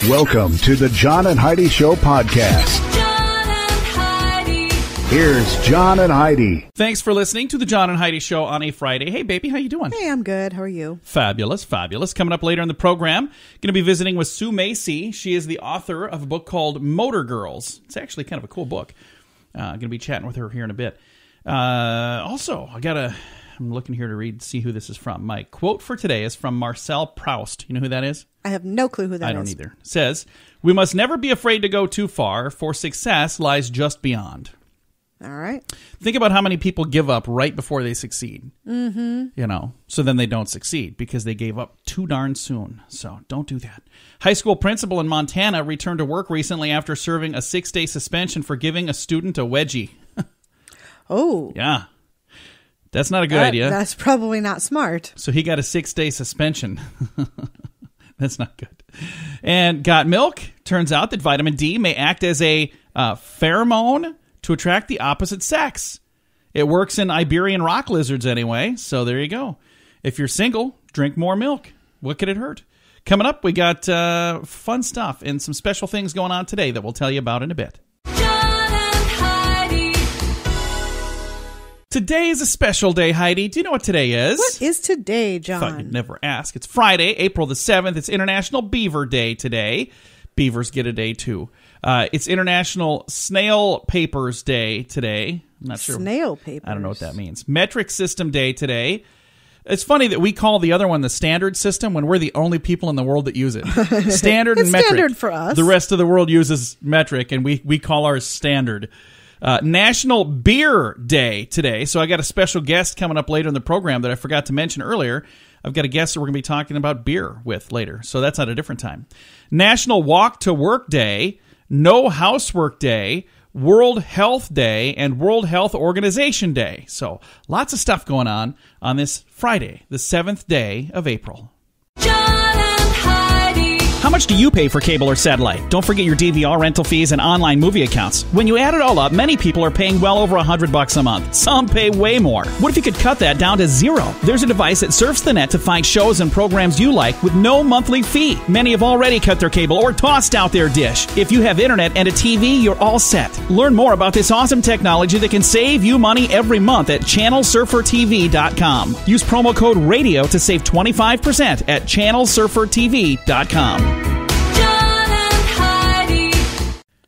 Welcome to the John and Heidi Show podcast. John and Heidi. Here's John and Heidi. Thanks for listening to the John and Heidi Show on a Friday. Hey, baby, how you doing? Hey, I'm good. How are you? Fabulous, fabulous. Coming up later in the program, going to be visiting with Sue Macy. She is the author of a book called Motorgirls. It's actually kind of a cool book. Going to be chatting with her here in a bit. Also, I'm looking here to see who this is from. My quote for today is from Marcel Proust. You know who that is? I have no clue who that is. I don't either. It says, "We must never be afraid to go too far, for success lies just beyond." All right. Think about how many people give up right before they succeed. Mm-hmm. So then they don't succeed because they gave up too darn soon. So don't do that. High school principal in Montana returned to work recently after serving a 6-day suspension for giving a student a wedgie. Oh. Yeah. That's not a good idea. That's probably not smart. So he got a 6-day suspension. That's not good. And got milk. Turns out that vitamin D may act as a pheromone to attract the opposite sex. It works in Iberian rock lizards anyway, so there you go. If you're single, drink more milk. What could it hurt? Coming up, we got fun stuff and some special things going on today that we'll tell you about in a bit. Today is a special day, Heidi. Do you know what today is? What is today, John? Thought you'd never ask. It's Friday, April the 7th. It's International Beaver Day today. Beavers get a day, too. It's International Snail Papers Day today. I'm not sure. Snail papers? I don't know what that means. Metric System Day today. It's funny that we call the other one the standard system when we're the only people in the world that use it. Standard and metric. Standard for us. The rest of the world uses metric, and we call ours standard. National Beer Day today. So I got a special guest coming up later in the program that I forgot to mention earlier. I've got a guest that we're going to be talking about beer with later. So that's at a different time. National Walk to Work Day, No Housework Day, World Health Day, and World Health Organization Day. So lots of stuff going on this Friday, the 7th day of April. How much do you pay for cable or satellite? Don't forget your DVR rental fees and online movie accounts. When you add it all up, many people are paying well over $100 a month. Some pay way more. What if you could cut that down to zero? There's a device that surfs the net to find shows and programs you like with no monthly fee. Many have already cut their cable or tossed out their dish. If you have internet and a TV, you're all set. Learn more about this awesome technology that can save you money every month at channelsurfertv.com. Use promo code RADIO to save 25% at channelsurfertv.com.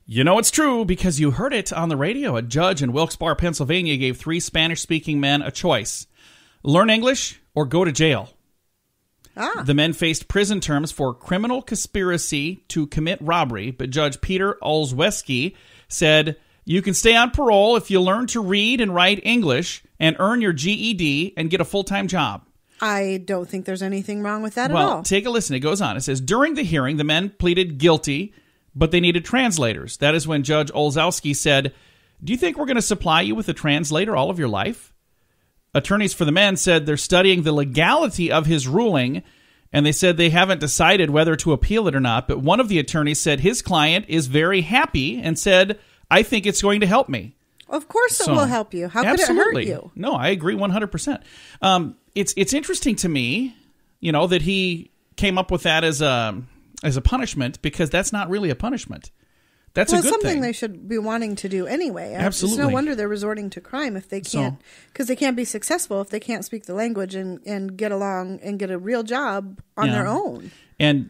You know it's true because you heard it on the radio. A judge in Wilkes-Barre, Pennsylvania gave 3 Spanish-speaking men a choice. Learn English or go to jail. The men faced prison terms for criminal conspiracy to commit robbery, but Judge Peter Olszewski said, you can stay on parole if you learn to read and write English and earn your GED and get a full-time job. I don't think there's anything wrong with that at all. Well, take a listen. It goes on. It says, during the hearing, the men pleaded guilty, but they needed translators. That is when Judge Olszewski said, do you think we're going to supply you with a translator all of your life? Attorneys for the men said they're studying the legality of his ruling, and they said they haven't decided whether to appeal it or not. But one of the attorneys said his client is very happy and said, I think it's going to help me. Of course it will help you. How could it hurt you? No, I agree 100%. It's interesting to me, that he came up with that as a punishment, because that's not really a punishment. That's a good thing. It's something they should be wanting to do anyway. Absolutely. It's no wonder they're resorting to crime if they can't, because they can't be successful if they can't speak the language and get along and get a real job on their own. And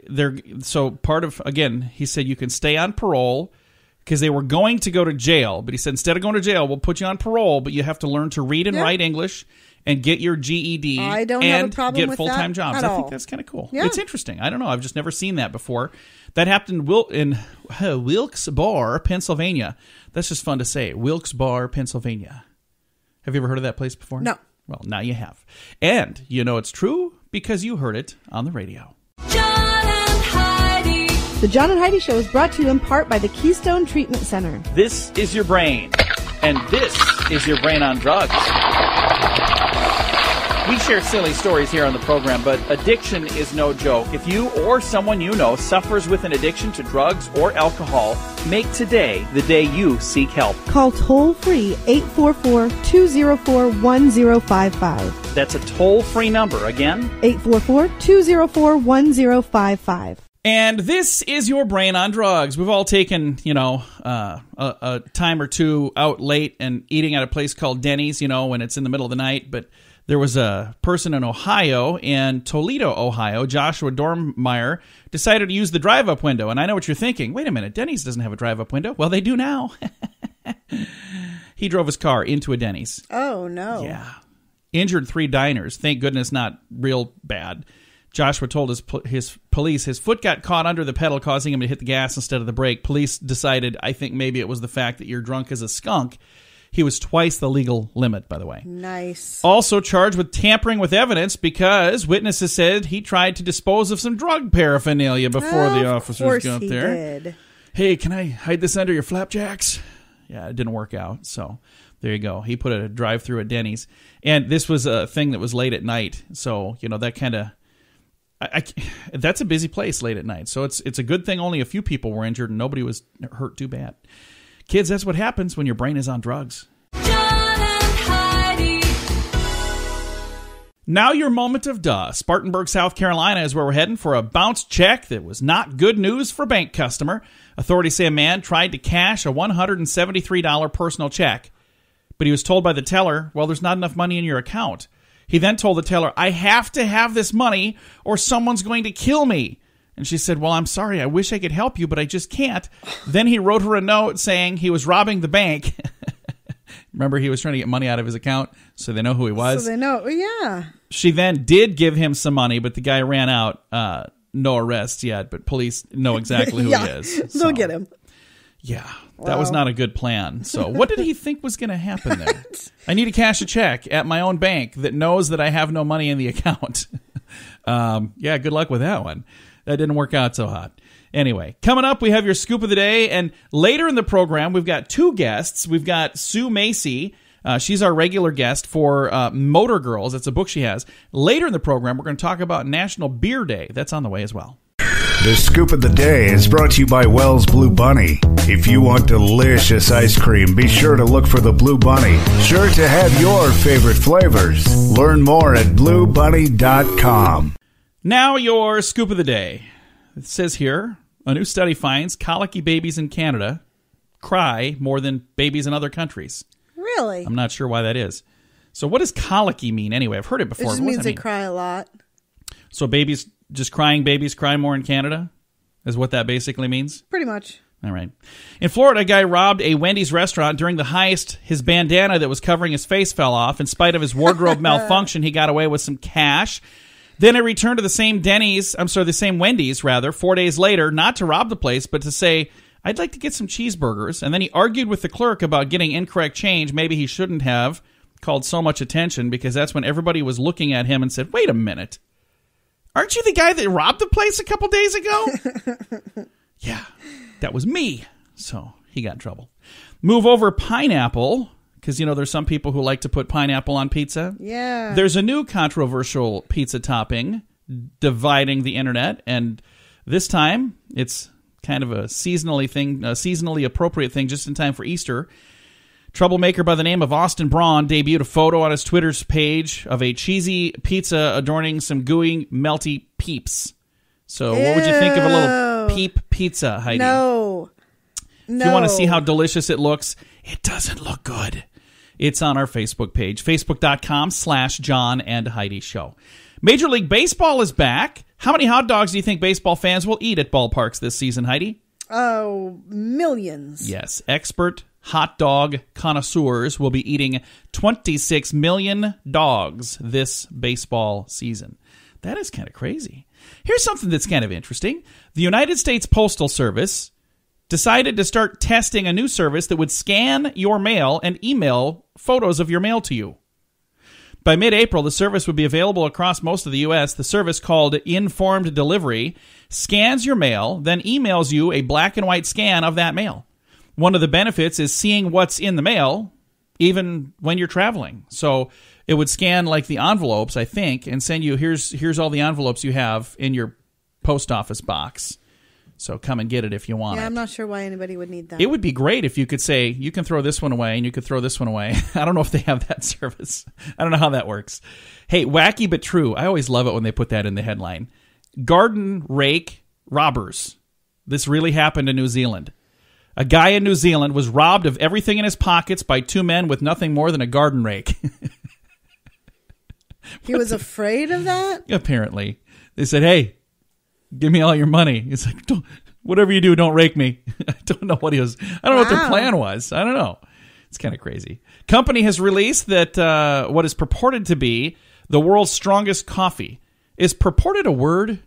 he said you can stay on parole because they were going to go to jail. But he said, instead of going to jail, we'll put you on parole, but you have to learn to read and write English and get your GED have a problem get with full-time that jobs. at I all. think that's kind of cool. Yeah. It's interesting. I don't know. I've just never seen that before. That happened in Wilkes-Barre, Pennsylvania. That's just fun to say. Wilkes-Barre, Pennsylvania. Have you ever heard of that place before? No. Well, now you have. And you know it's true because you heard it on the radio. The John and Heidi Show is brought to you in part by the Keystone Treatment Center. This is your brain, and this is your brain on drugs. We share silly stories here on the program, but addiction is no joke. If you or someone you know suffers with an addiction to drugs or alcohol, make today the day you seek help. Call toll-free 844-204-1055. That's a toll-free number. Again, 844-204-1055. And this is your brain on drugs. We've all taken, a time or two out late and eating at a place called Denny's, when it's in the middle of the night. But there was a person in Ohio, in Toledo, Ohio, Joshua Dormeyer, decided to use the drive-up window. And I know what you're thinking. Wait a minute, Denny's doesn't have a drive-up window. Well, they do now. He drove his car into a Denny's. Oh, no. Yeah. Injured 3 diners. Thank goodness not real bad. Joshua told his police his foot got caught under the pedal, causing him to hit the gas instead of the brake. Police decided, I think maybe it was the fact that you're drunk as a skunk. He was twice the legal limit, by the way. Nice. Also charged with tampering with evidence because witnesses said he tried to dispose of some drug paraphernalia before the officers got there. Did. Hey, can I hide this under your flapjacks? Yeah, it didn't work out, so there you go. He put a drive-through at Denny's. And this was a thing that was late at night, so, that kind of... that's a busy place late at night, so it's a good thing only a few people were injured and nobody was hurt too bad. Kids, that's what happens when your brain is on drugs. John and Heidi. Now your moment of duh. Spartanburg, South Carolina is where we're heading for a bounce check that was not good news for bank customer. Authorities say a man tried to cash a $173 personal check, but he was told by the teller, well, there's not enough money in your account. He then told the teller, I have to have this money or someone's going to kill me. And she said, well, I'm sorry. I wish I could help you, but I just can't. Then he wrote her a note saying he was robbing the bank. Remember, he was trying to get money out of his account, so they know who he was. So they know, yeah. She then did give him some money, but the guy ran out. No arrests yet, but police know exactly who he is. They'll get him. Yeah, that was not a good plan. So what did he think was going to happen there? I need to cash a check at my own bank that knows that I have no money in the account. Yeah, good luck with that one. That didn't work out so hot. Anyway, coming up, we have your scoop of the day. And later in the program, we've got 2 guests. We've got Sue Macy. She's our regular guest for Motorgirls. It's a book she has. Later in the program, we're going to talk about National Beer Day. That's on the way as well. The Scoop of the Day is brought to you by Wells Blue Bunny. If you want delicious ice cream, be sure to look for the Blue Bunny. Sure to have your favorite flavors. Learn more at bluebunny.com. Now your scoop of the day. It says here, a new study finds colicky babies in Canada cry more than babies in other countries. Really? I'm not sure why that is. So what does colicky mean anyway? I've heard it before. It just means they cry a lot. So babies, just crying babies cry more in Canada? Is what that basically means? Pretty much. All right. In Florida, a guy robbed a Wendy's restaurant during the heist. His bandana that was covering his face fell off. In spite of his wardrobe malfunction, he got away with some cash. Then he returned to the same Wendy's, 4 days later, not to rob the place, but to say, I'd like to get some cheeseburgers. And then he argued with the clerk about getting incorrect change. Maybe he shouldn't have called so much attention, because that's when everybody was looking at him and said, wait a minute. Aren't you the guy that robbed the place a couple days ago? Yeah, that was me. So he got in trouble. Move over pineapple, because, there's some people who like to put pineapple on pizza. Yeah. There's a new controversial pizza topping dividing the internet, and this time it's kind of a seasonally appropriate thing just in time for Easter. Troublemaker by the name of Austin Braun debuted a photo on his Twitter's page of a cheesy pizza adorning some gooey, melty peeps. So what would you think of a little peep pizza, Heidi? No. If you want to see how delicious it looks, it doesn't look good. It's on our Facebook page, facebook.com/John and Heidi Show. Major League Baseball is back. How many hot dogs do you think baseball fans will eat at ballparks this season, Heidi? Oh, millions. Yes, expert hot dog connoisseurs will be eating 26 million dogs this baseball season. That is kind of crazy. Here's something that's kind of interesting. The United States Postal Service decided to start testing a new service that would scan your mail and email photos of your mail to you. By mid-April, the service would be available across most of the U.S. The service, called Informed Delivery, scans your mail, then emails you a black and white scan of that mail. One of the benefits is seeing what's in the mail, even when you're traveling. So it would scan like the envelopes, I think, and send you, here's all the envelopes you have in your post office box. So come and get it if you want it. I'm not sure why anybody would need that. It would be great if you could say, you can throw this one away and you could throw this one away. I don't know if they have that service. I don't know how that works. Hey, wacky but true. I always love it when they put that in the headline. Garden rake robbers. This really happened in New Zealand. A guy in New Zealand was robbed of everything in his pockets by two men with nothing more than a garden rake. He was afraid of that? Apparently. They said, hey, give me all your money. He's like, whatever you do, don't rake me. I don't know what he was. I don't know what their plan was. I don't know. It's kind of crazy. Company has released that what is purported to be the world's strongest coffee. Is purported a word?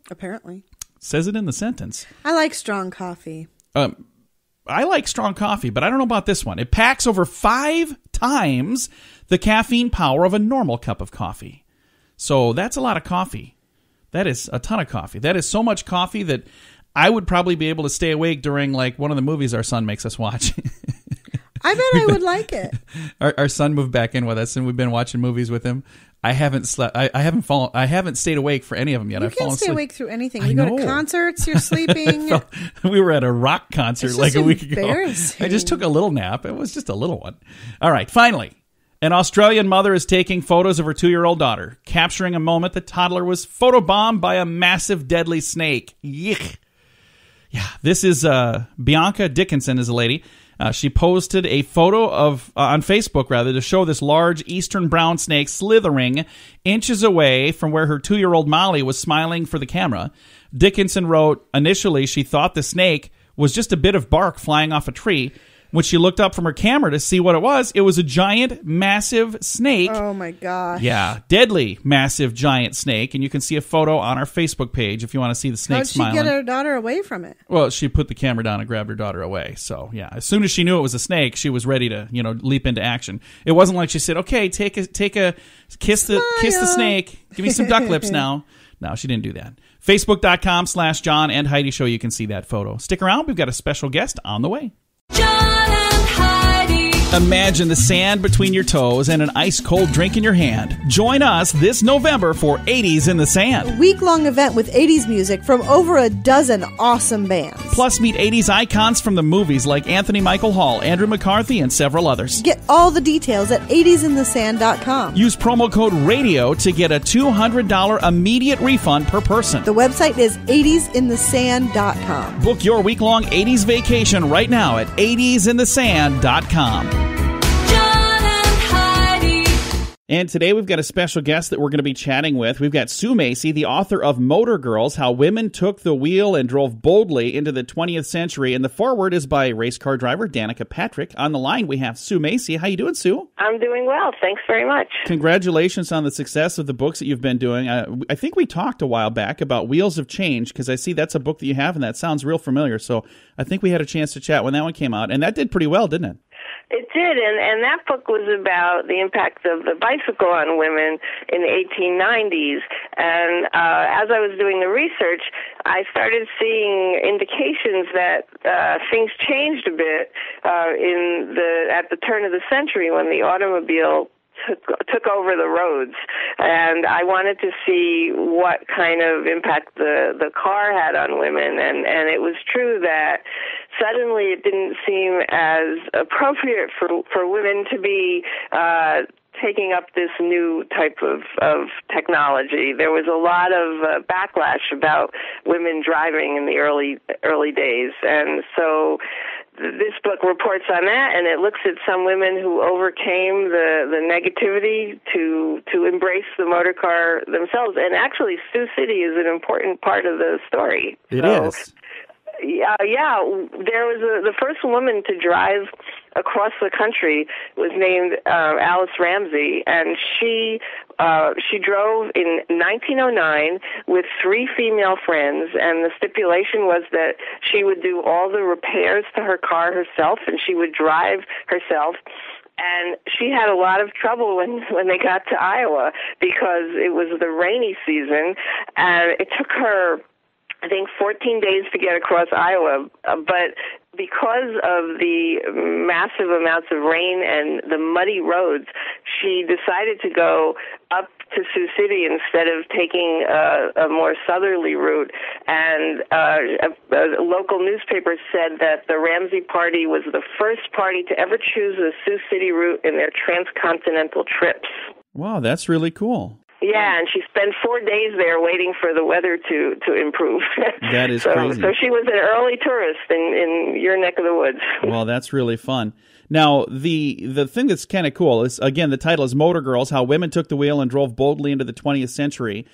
Apparently. Says it in the sentence. I like strong coffee. I like strong coffee, but I don't know about this one. It packs over 5 times the caffeine power of a normal cup of coffee. So that's a lot of coffee. That is a ton of coffee. That is so much coffee that I would probably be able to stay awake during like one of the movies our son makes us watch. I bet I would like it. Our son moved back in with us, and we've been watching movies with him. I haven't slept. I haven't stayed awake for any of them yet. You I've can't fallen stay asleep. awake through anything. You go to concerts, you're sleeping. We were at a rock concert It's like just a week ago. embarrassing. I just took a little nap. It was just a little one. All right, finally. An Australian mother is taking photos of her 2-year-old daughter, capturing a moment the toddler was photobombed by a massive deadly snake. Yuck. Yeah, this is Bianca Dickinson is a lady. She posted a photo of on Facebook to show this large eastern brown snake slithering inches away from where her 2-year-old Molly was smiling for the camera. Dickinson wrote, initially she thought the snake was just a bit of bark flying off a tree. When she looked up from her camera to see what it was a giant, massive snake. Oh, my gosh. Yeah, deadly, massive, giant snake. And you can see a photo on our Facebook page if you want to see the snake smiling. How'd she get her daughter away from it? Well, she put the camera down and grabbed her daughter away. So, yeah, as soon as she knew it was a snake, she was ready to, leap into action. It wasn't like she said, okay, take a kiss the snake. Give me some duck lips now. No, she didn't do that. Facebook.com/John and Heidi Show. You can see that photo. Stick around. We've got a special guest on the way. John and Heidi. Imagine the sand between your toes and an ice-cold drink in your hand. Join us this November for 80s in the Sand. Week-long event with 80s music from over a dozen awesome bands. Plus, meet 80s icons from the movies like Anthony Michael Hall, Andrew McCarthy, and several others. Get all the details at 80sinthesand.com. Use promo code RADIO to get a $200 immediate refund per person. The website is 80sinthesand.com. Book your week-long 80s vacation right now at 80sinthesand.com. And today we've got a special guest that we're going to be chatting with. We've got Sue Macy, the author of Motorgirls, How Women Took the Wheel and Drove Boldly into the 20th Century. And the foreword is by race car driver Danica Patrick. On the line, we have Sue Macy. How you doing, Sue? I'm doing well. Thanks very much. Congratulations on the success of the books that you've been doing. I think we talked a while back about Wheels of Change, because I see that's a book that you have, and that sounds real familiar. So I think we had a chance to chat when that one came out. And that did pretty well, didn't it? It did, and that book was about the impact of the bicycle on women in the 1890s. And as I was doing the research, I started seeing indications that things changed a bit at the turn of the century when the automobile took over the roads, and I wanted to see what kind of impact the car had on women, and it was true that suddenly it didn't seem as appropriate for women to be taking up this new type of technology. There was a lot of backlash about women driving in the early days, and so this book reports on that, and it looks at some women who overcame the negativity to embrace the motor car themselves. And actually, Sioux City is an important part of the story. It is. Yeah, there was the first woman to drive across the country was named Alice Ramsey, and she drove in 1909 with 3 female friends, and the stipulation was that she would do all the repairs to her car herself, and she would drive herself. And she had a lot of trouble when they got to Iowa because it was the rainy season, and it took her, I think, 14 days to get across Iowa, but because of the massive amounts of rain and the muddy roads, she decided to go up to Sioux City instead of taking a more southerly route. And a local newspaper said that the Ramsey Party was the first party to ever choose the Sioux City route in their transcontinental trips. Wow, that's really cool. Yeah, and she spent 4 days there waiting for the weather to improve. That is crazy. So she was an early tourist in your neck of the woods. Well, that's really fun. Now, the thing that's kind of cool is, again, the title is Motor Girls, How Women Took the Wheel and Drove Boldly into the 20th Century.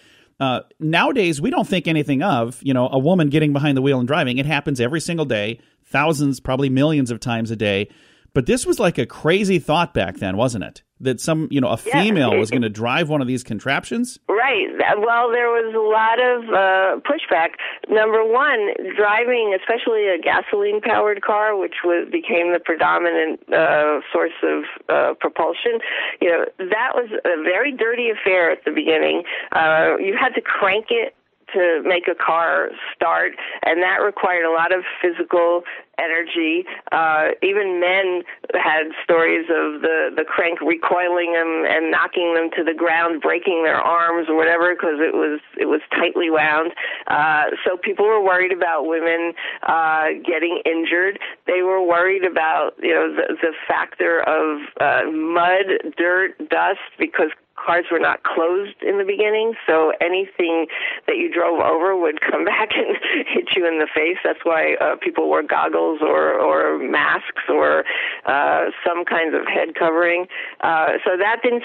Nowadays, we don't think anything of, a woman getting behind the wheel and driving. It happens every single day, thousands, probably millions of times a day. But this was like a crazy thought back then, wasn't it? That a female was going to drive one of these contraptions? Right. Well, there was a lot of pushback. Number one, driving, especially a gasoline-powered car, which became the predominant source of propulsion, that was a very dirty affair at the beginning. You had to crank it to make a car start, and that required a lot of physical energy. Even men had stories of the crank recoiling them and knocking them to the ground, breaking their arms or whatever, because it was tightly wound. So people were worried about women getting injured. They were worried about the factor of mud, dirt, dust, because cars were not closed in the beginning, so anything that you drove over would come back and hit you in the face. That's why people wore goggles or masks or some kinds of head covering. So that didn't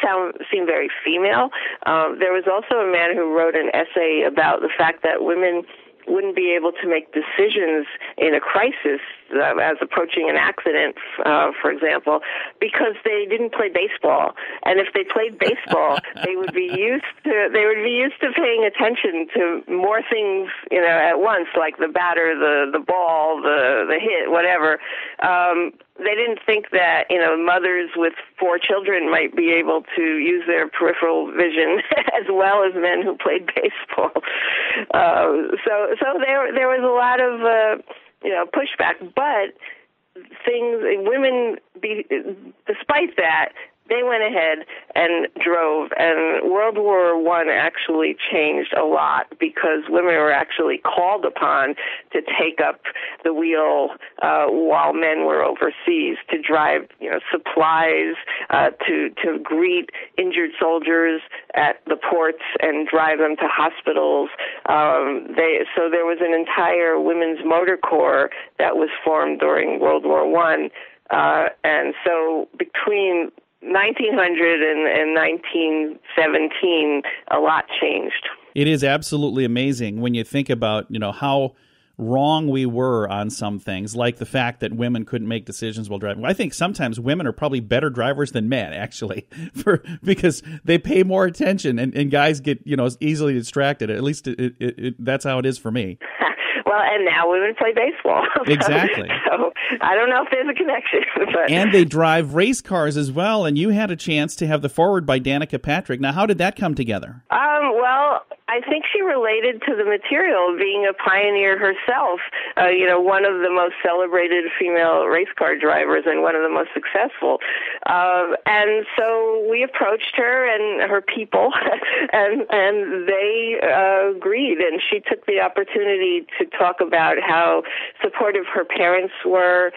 seem very female. There was also a man who wrote an essay about the fact that women wouldn't be able to make decisions in a crisis as approaching an accident, for example, because they didn't play baseball. And if they played baseball, they would be used to paying attention to more things, at once, like the batter, the ball, the hit, whatever. They didn't think that, mothers with 4 children might be able to use their peripheral vision as well as men who played baseball. So there was a lot of, pushback, but despite that, they went ahead and drove, and World War I actually changed a lot because women were actually called upon to take up the wheel while men were overseas, to drive supplies, to greet injured soldiers at the ports and drive them to hospitals. So there was an entire women's motor corps that was formed during World War I, and so between 1900 and 1917, a lot changed. It is absolutely amazing when you think about, how wrong we were on some things, like the fact that women couldn't make decisions while driving. I think sometimes women are probably better drivers than men, actually, because they pay more attention and guys get, easily distracted. At least that's how it is for me. Well, and now women play baseball. Exactly. So I don't know if there's a connection. But. And they drive race cars as well, and you had a chance to have the foreword by Danica Patrick. Now, how did that come together? Well, I think she related to the material, being a pioneer herself, one of the most celebrated female race car drivers and one of the most successful. And so we approached her and her people, and they agreed, and she took the opportunity to talk about how supportive her parents were.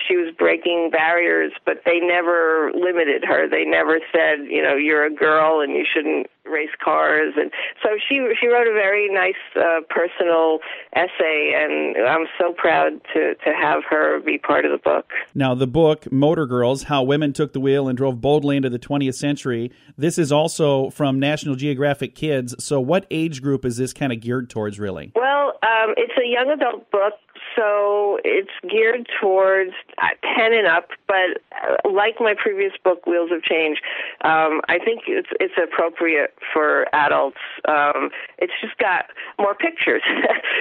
She was breaking barriers, but they never limited her. They never said, you're a girl and you shouldn't race cars. And so she wrote a very nice personal essay, and I'm so proud to have her be part of the book. Now, the book, Motor Girls, How Women Took the Wheel and Drove Boldly into the 20th Century, this is also from National Geographic Kids. So what age group is this kind of geared towards, really? Well, it's a young adult book, so it's geared towards 10 and up, but like my previous book, Wheels of Change, I think it's appropriate for adults. It's just got more pictures,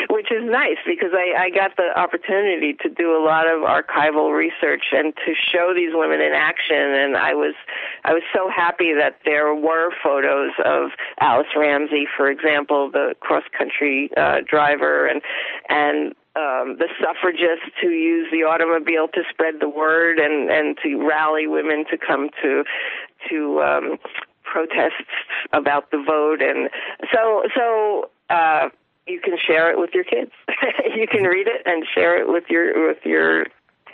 which is nice because I got the opportunity to do a lot of archival research and to show these women in action, and I was so happy that there were photos of Alice Ramsey, for example, the cross-country driver, and the suffragists who use the automobile to spread the word and to rally women to come to protests about the vote. And so you can share it with your kids. You can read it and share it with your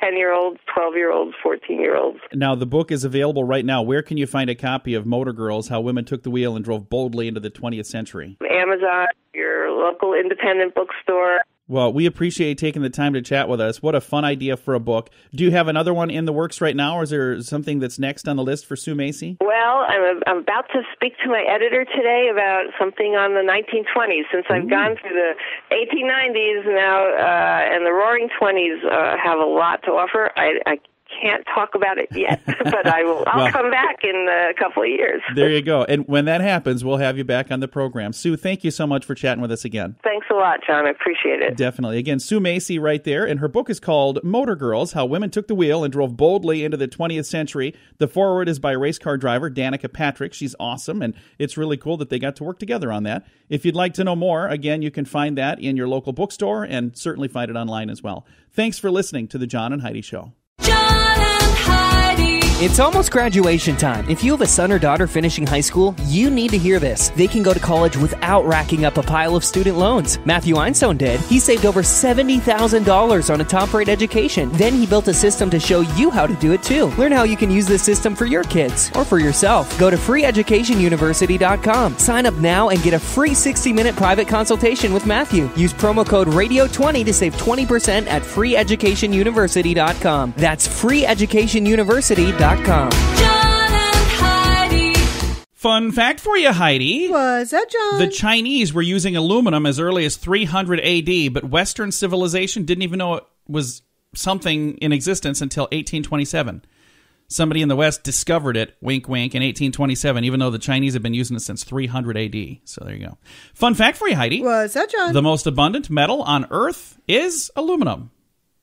10-year-olds, 12-year-olds, 14-year-olds. Now, the book is available right now. Where can you find a copy of Motor Girls, How Women Took the Wheel and Drove Boldly into the 20th Century? Amazon, your local independent bookstore. Well, we appreciate taking the time to chat with us. What a fun idea for a book. Do you have another one in the works right now, or is there something that's next on the list for Sue Macy? Well, I'm about to speak to my editor today about something on the 1920s, since I've gone through the 1890s now, and the Roaring 20s have a lot to offer. I can't talk about it yet, but I'll come back in a couple of years. There you go. And when that happens, we'll have you back on the program. Sue, thank you so much for chatting with us again. Thanks a lot, John. I appreciate it. Definitely. Again, Sue Macy right there, and her book is called Motor Girls, How Women Took the Wheel and Drove Boldly into the 20th Century. The foreword is by race car driver Danica Patrick. She's awesome, and it's really cool that they got to work together on that. If you'd like to know more, again, you can find that in your local bookstore and certainly find it online as well. Thanks for listening to The John and Heidi Show. John and Heidi. It's almost graduation time. If you have a son or daughter finishing high school, you need to hear this. They can go to college without racking up a pile of student loans. Matthew Einstein did. He saved over $70,000 on a top-rate education. Then he built a system to show you how to do it too. Learn how you can use this system for your kids or for yourself. Go to freeeducationuniversity.com. Sign up now and get a free 60-minute private consultation with Matthew. Use promo code RADIO20 to save 20% at freeeducationuniversity.com. That's freeeducationuniversity.com. John and Heidi. Fun fact for you, Heidi. Was that John? The Chinese were using aluminum as early as 300 AD, but Western civilization didn't even know it was something in existence until 1827. Somebody in the West discovered it, wink, wink, in 1827, even though the Chinese have been using it since 300 AD. So there you go. Fun fact for you, Heidi. Was that John? The most abundant metal on Earth is aluminum,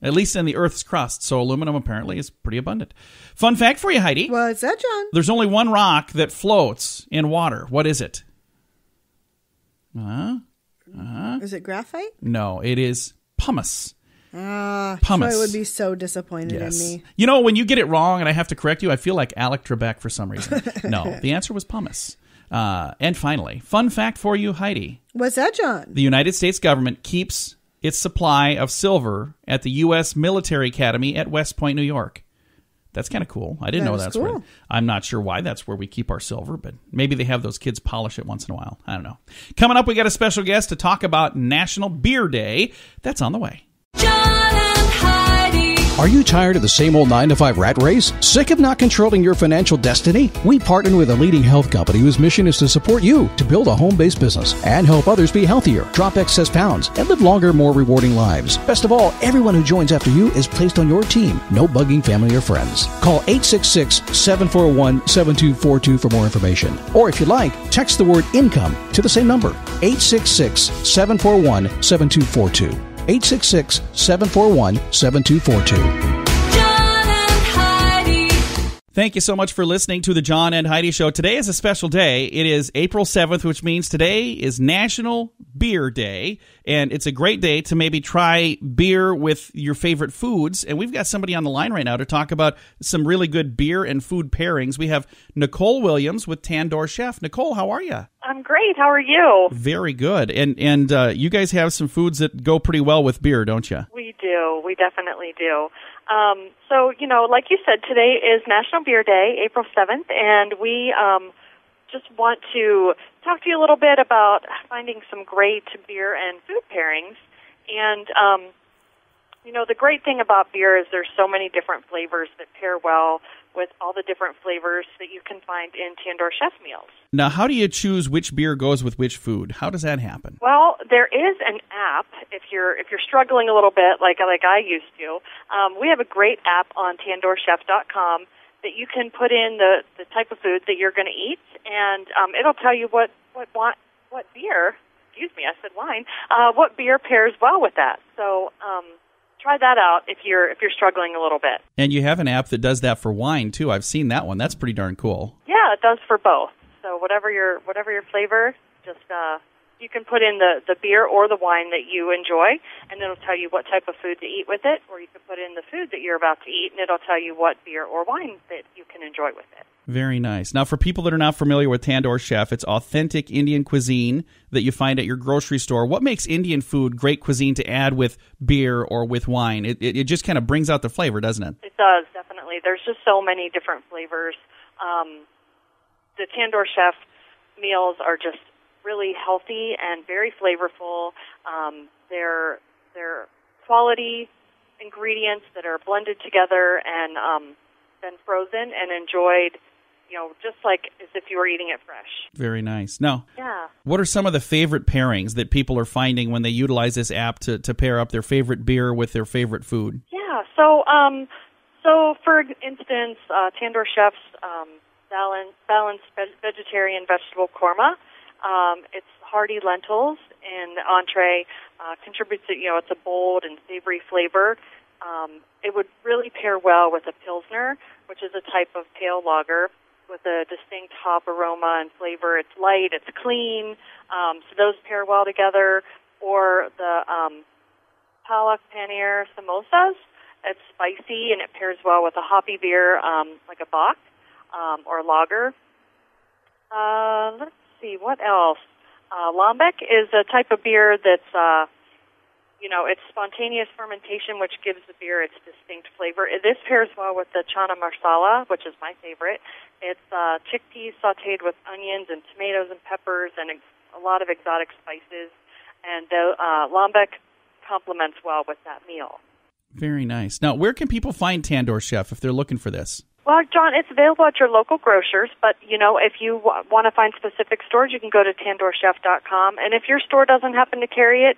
at least in the Earth's crust. So aluminum apparently is pretty abundant. Fun fact for you, Heidi. Was that John? There's only one rock that floats in water. What is it? Is it graphite? No, it is pumice. Troy would be so disappointed in me. You know, when you get it wrong and I have to correct you, I feel like Alec Trebek for some reason. No, the answer was pumice. And finally, fun fact for you, Heidi. Was that John? The United States government keeps its supply of silver at the U.S. Military Academy at West Point, New York. That's kind of cool. I didn't know that's cool. where. I'm not sure why that's where we keep our silver, but maybe they have those kids polish it once in a while. I don't know. Coming up, we got a special guest to talk about National Beer Day. That's on the way. John and Heidi. Are you tired of the same old 9-to-5 rat race? Sick of not controlling your financial destiny? We partner with a leading health company whose mission is to support you to build a home-based business and help others be healthier, drop excess pounds, and live longer, more rewarding lives. Best of all, everyone who joins after you is placed on your team. No bugging family or friends. Call 866-741-7242 for more information. Or if you'd like, text the word income to the same number, 866-741-7242. 866-741-7242. John and Heidi. Thank you so much for listening to the John and Heidi Show. Today is a special day. It is April 7th, which means today is National Beer Day, and it's a great day to maybe try beer with your favorite foods. And we've got somebody on the line right now to talk about some really good beer and food pairings. We have Nicole Williams with Tandoor Chef. Nicole, how are you? I'm great. How are you? Very good. And you guys have some foods that go pretty well with beer, don't you? We do. We definitely do. So, you know, like you said, today is National Beer Day, April 7th, and we just want to talk to you a little bit about finding some great beer and food pairings. And, you know, the great thing about beer is there's so many different flavors that pair well with all the different flavors that you can find in Tandoor Chef meals. Now, how do you choose which beer goes with which food? How does that happen? Well, there is an app if you're struggling a little bit, like I used to. We have a great app on tandoorchef.com that you can put in the type of food that you're going to eat, and it'll tell you what beer. Excuse me, I said wine. What beer pairs well with that? So. Try that out if you're struggling a little bit. And you have an app that does that for wine too. I've seen that one. That's pretty darn cool. Yeah, it does for both. So whatever your flavor, just you can put in the beer or the wine that you enjoy, and it'll tell you what type of food to eat with it. Or you can put in the food that you're about to eat, and it'll tell you what beer or wine that you can enjoy with it. Very nice. Now, for people that are not familiar with Tandoor Chef, it's authentic Indian cuisine that you find at your grocery store. What makes Indian food great cuisine to add with beer or with wine? It just kind of brings out the flavor, doesn't it? It does, definitely. There's just so many different flavors. The Tandoor Chef meals are just really healthy and very flavorful. They're quality ingredients that are blended together and then frozen and enjoyed, just like as if you were eating it fresh. Very nice. Now, Yeah. what are some of the favorite pairings that people are finding when they utilize this app to pair up their favorite beer with their favorite food? Yeah. So for instance, Tandoor Chef's balanced vegetarian vegetable korma. It's hearty lentils, and the entree contributes to, it's a bold and savory flavor. It would really pair well with a Pilsner, which is a type of pale lager with a distinct hop aroma and flavor. It's light, it's clean, so those pair well together. Or the Palak Paneer samosas. It's spicy, and it pairs well with a hoppy beer like a Bock or lager. Let's see, what else? Lambic is a type of beer that's, it's spontaneous fermentation, which gives the beer its distinct flavor. This pairs well with the Chana Marsala, which is my favorite. It's chickpeas sautéed with onions and tomatoes and peppers and a lot of exotic spices. And the Lambic complements well with that meal. Very nice. Now, where can people find Tandoor Chef if they're looking for this? Well, John, it's available at your local grocers, but, if you want to find specific stores, you can go to tandoorchef.com. And if your store doesn't happen to carry it,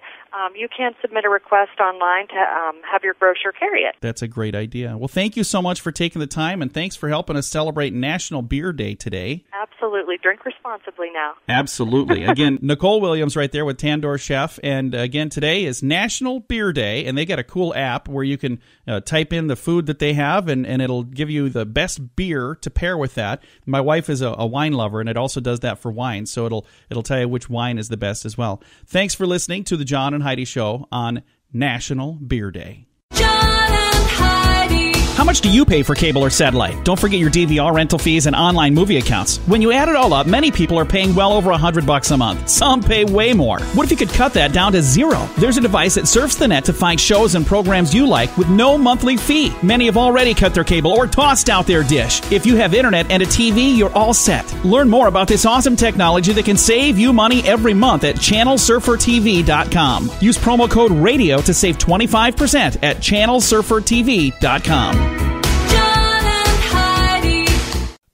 you can submit a request online to have your grocer carry it. That's a great idea. Well, thank you so much for taking the time, and thanks for helping us celebrate National Beer Day today. Absolutely. Drink responsibly now. Absolutely. Again, Nicole Williams right there with Tandoor Chef. And again, today is National Beer Day, and they got a cool app where you can type in the food that they have, and it'll give you the best beer to pair with that. My wife is a wine lover, and it also does that for wine, so it'll tell you which wine is the best as well. Thanks for listening to the John and Heidi Show on National Beer Day. John and Heidi. How much do you pay for cable or satellite? Don't forget your DVR rental fees and online movie accounts. When you add it all up, many people are paying well over $100 a month. Some pay way more. What if you could cut that down to zero? There's a device that surfs the net to find shows and programs you like with no monthly fee. Many have already cut their cable or tossed out their dish. If you have internet and a TV, you're all set. Learn more about this awesome technology that can save you money every month at channelsurfertv.com. Use promo code RADIO to save 25% at channelsurfertv.com.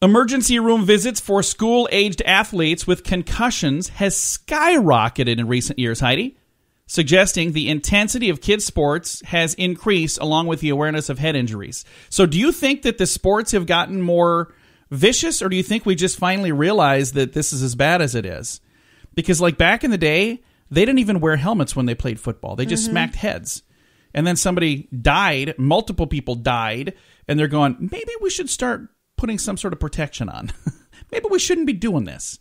Emergency room visits for school-aged athletes with concussions has skyrocketed in recent years, Heidi, suggesting the intensity of kids' sports has increased along with the awareness of head injuries. So do you think that the sports have gotten more vicious, or do you think we just finally realized that this is as bad as it is? Because like back in the day, they didn't even wear helmets when they played football. They just smacked heads. And then somebody died, multiple people died, and they're going, maybe we should start putting some sort of protection on. Maybe we shouldn't be doing this.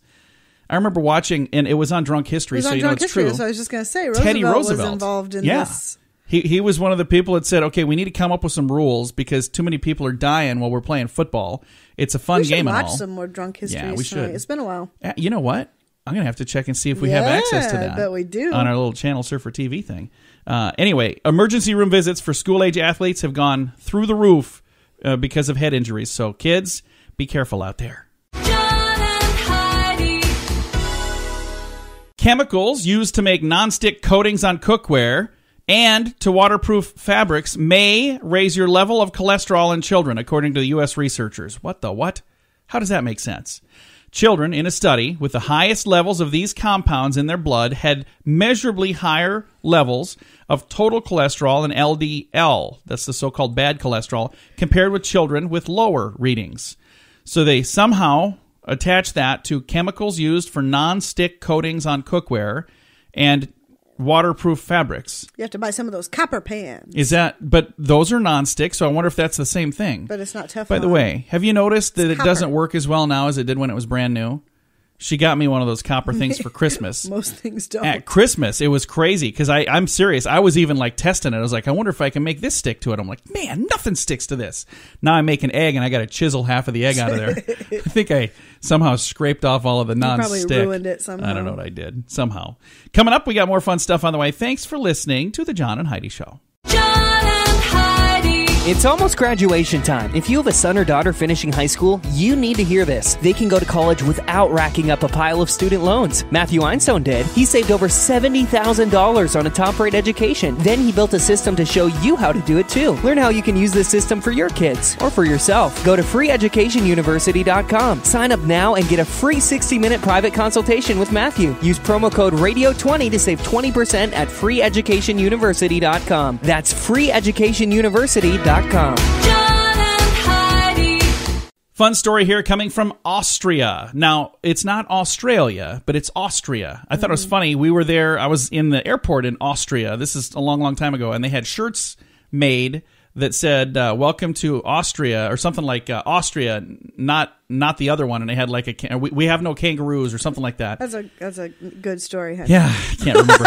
I remember watching, and it was on Drunk History, so you know it's true. So I was just going to say, Teddy Roosevelt was involved in this. He was one of the people that said, okay, we need to come up with some rules because too many people are dying while we're playing football. It's a fun game and all. We should watch some more Drunk History. Yeah, we should. It's been a while. You know what? I'm going to have to check and see if we have access to that. I bet we do. On our little Channel Surfer TV thing. Anyway, emergency room visits for school-age athletes have gone through the roof because of head injuries. So kids, be careful out there. John and Heidi. Chemicals used to make nonstick coatings on cookware and to waterproof fabrics may raise your level of cholesterol in children, according to the U.S. researchers. What the what? How does that make sense? Children in a study with the highest levels of these compounds in their blood had measurably higher levels of total cholesterol and LDL, that's the so-called bad cholesterol, compared with children with lower readings. So they somehow attach that to chemicals used for non-stick coatings on cookware and waterproof fabrics. You have to buy some of those copper pans. But those are non-stick, so I wonder if that's the same thing. But it's not Teflon. By the way, have you noticed that it copper. doesn't work as well now as it did when it was brand new? She got me one of those copper things for Christmas. Most things don't. At Christmas, it was crazy because I'm serious. I was even like testing it. I was like, I wonder if I can make this stick to it. I'm like, man, nothing sticks to this. Now I make an egg and I got to chisel half of the egg out of there. I think I somehow scraped off all of the non-stick. You probably ruined it somehow. I don't know what I did. Somehow. Coming up, we got more fun stuff on the way. Thanks for listening to the John and Heidi Show. John and Heidi. It's almost graduation time. If you have a son or daughter finishing high school, you need to hear this. They can go to college without racking up a pile of student loans. Matthew Einstein did. He saved over $70,000 on a top-rate education. Then he built a system to show you how to do it too. Learn how you can use this system for your kids or for yourself. Go to freeeducationuniversity.com. Sign up now and get a free 60-minute private consultation with Matthew. Use promo code RADIO20 to save 20% at freeeducationuniversity.com. That's freeeducationuniversity.com. John and Heidi. Fun story here coming from Austria. Now, it's not Australia, but it's Austria. I thought it was funny. We were there. I was in the airport in Austria. This is a long, long time ago. And they had shirts made that said, welcome to Austria, or something like Austria, not the other one. And they had like we have no kangaroos or something like that. That's a good story, Heidi. Yeah, I can't remember.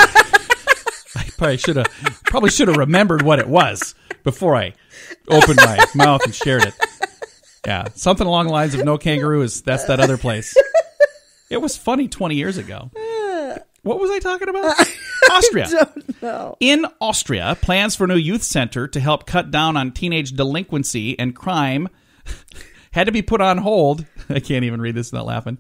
I probably should have remembered what it was before I opened my mouth and shared it. Yeah, something along the lines of no kangaroos. That's that other place. It was funny 20 years ago. What was I talking about? Austria. I don't know. In Austria, plans for a new youth center to help cut down on teenage delinquency and crime had to be put on hold. I can't even read this without laughing.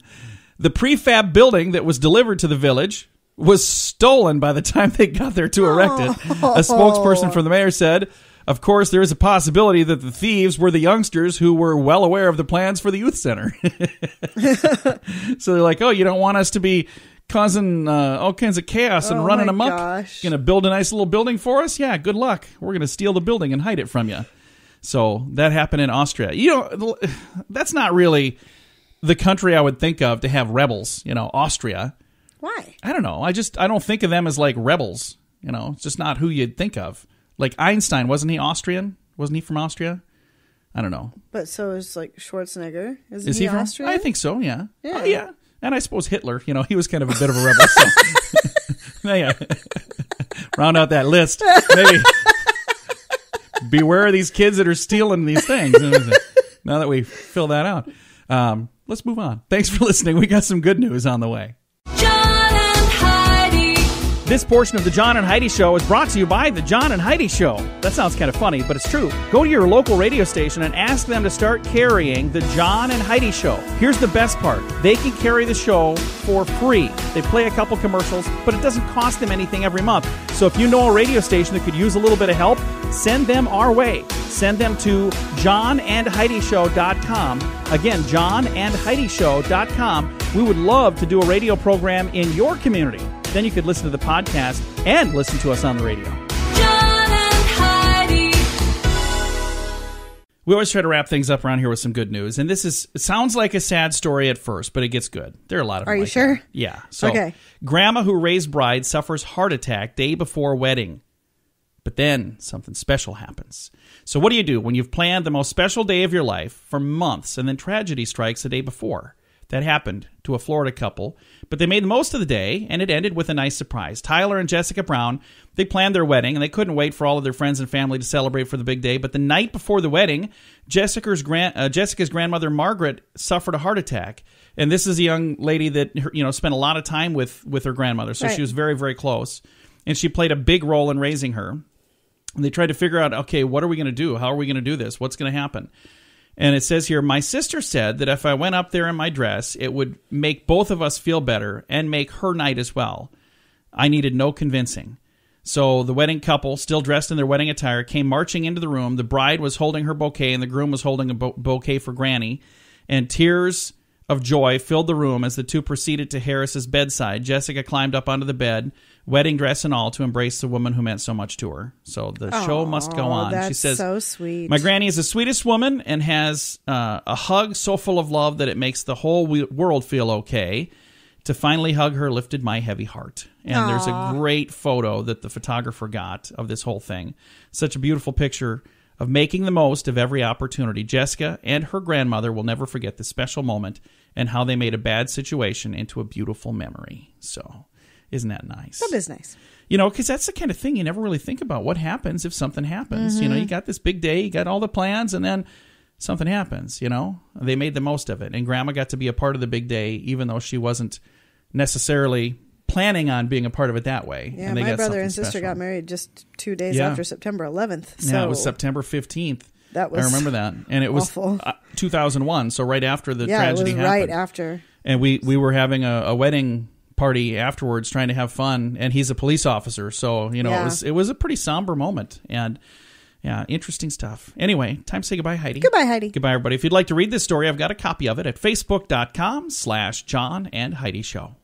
The prefab building that was delivered to the village was stolen by the time they got there to erect it. A spokesperson for the mayor said, of course, there is a possibility that the thieves were the youngsters who were well aware of the plans for the youth center. So they're like, oh, you don't want us to be causing all kinds of chaos and running amok? Gosh. Going to build a nice little building for us? Yeah, good luck. We're going to steal the building and hide it from you. So that happened in Austria. You know, that's not really the country I would think of to have rebels, Austria. Why? I don't know. I don't think of them as like rebels. It's just not who you'd think of. Like Einstein, wasn't he Austrian? Wasn't he from Austria? I don't know. But so is like Schwarzenegger. Is he from Austrian? I think so, yeah. Yeah. Oh, yeah. And I suppose Hitler, he was kind of a bit of a rebel. So. Yeah. Round out that list. Maybe beware of these kids that are stealing these things. Now that we fill that out. Let's move on. Thanks for listening. We got some good news on the way. John and Heidi. This portion of the John and Heidi Show is brought to you by the John and Heidi Show. That sounds kind of funny, but it's true. Go to your local radio station and ask them to start carrying the John and Heidi Show. Here's the best part. They can carry the show for free. They play a couple commercials, but it doesn't cost them anything every month. So if you know a radio station that could use a little bit of help, send them our way. Send them to johnandheidishow.com. Again, johnandheidishow.com. We would love to do a radio program in your community. Then you could listen to the podcast and listen to us on the radio. John and Heidi. We always try to wrap things up around here with some good news. And it sounds like a sad story at first, but it gets good. There are a lot of them. Are you like sure? That. Yeah. So, okay. Grandma who raised bride suffers heart attack day before wedding. But then something special happens. So what do you do when you've planned the most special day of your life for months and then tragedy strikes the day before? That happened to a Florida couple, but they made the most of the day, and it ended with a nice surprise. Tyler and Jessica Brown, they planned their wedding, and they couldn't wait for all of their friends and family to celebrate for the big day. But the night before the wedding, Jessica's grandmother, Margaret, suffered a heart attack. And this is a young lady that spent a lot of time with her grandmother, so She was very, very close. And she played a big role in raising her. And they tried to figure out, okay, what are we going to do? How are we going to do this? What's going to happen? And it says here, my sister said that if I went up there in my dress, it would make both of us feel better and make her night as well. I needed no convincing. So the wedding couple, still dressed in their wedding attire, came marching into the room. The bride was holding her bouquet, and the groom was holding a bouquet for Granny. And tears of joy filled the room as the two proceeded to Harris's bedside. Jessica climbed up onto the bed, wedding dress and all, to embrace the woman who meant so much to her. So the show must go on. That's she says, so sweet. My granny is the sweetest woman and has a hug so full of love that it makes the whole world feel okay. To finally hug her lifted my heavy heart. And there's a great photo that the photographer got of this whole thing. Such a beautiful picture of making the most of every opportunity. Jessica and her grandmother will never forget this special moment and how they made a bad situation into a beautiful memory. So isn't that nice? That is nice. You know, because that's the kind of thing you never really think about. What happens if something happens? You know, you got this big day, you got all the plans, and then something happens, you know? They made the most of it. And Grandma got to be a part of the big day, even though she wasn't necessarily planning on being a part of it that way. Yeah, and they my got brother and sister special. got married just 2 days after September 11th. So yeah, it was September 15th. That was I remember that. And it was awful. 2001, so right after the tragedy happened. Right after. And we were having a wedding party afterwards, trying to have fun, and he's a police officer, so you know it was a pretty somber moment, and yeah, interesting stuff. Anyway, time to say goodbye, Heidi. Goodbye, Heidi. Goodbye, everybody. If you'd like to read this story, I've got a copy of it at facebook.com/John and Heidi Show.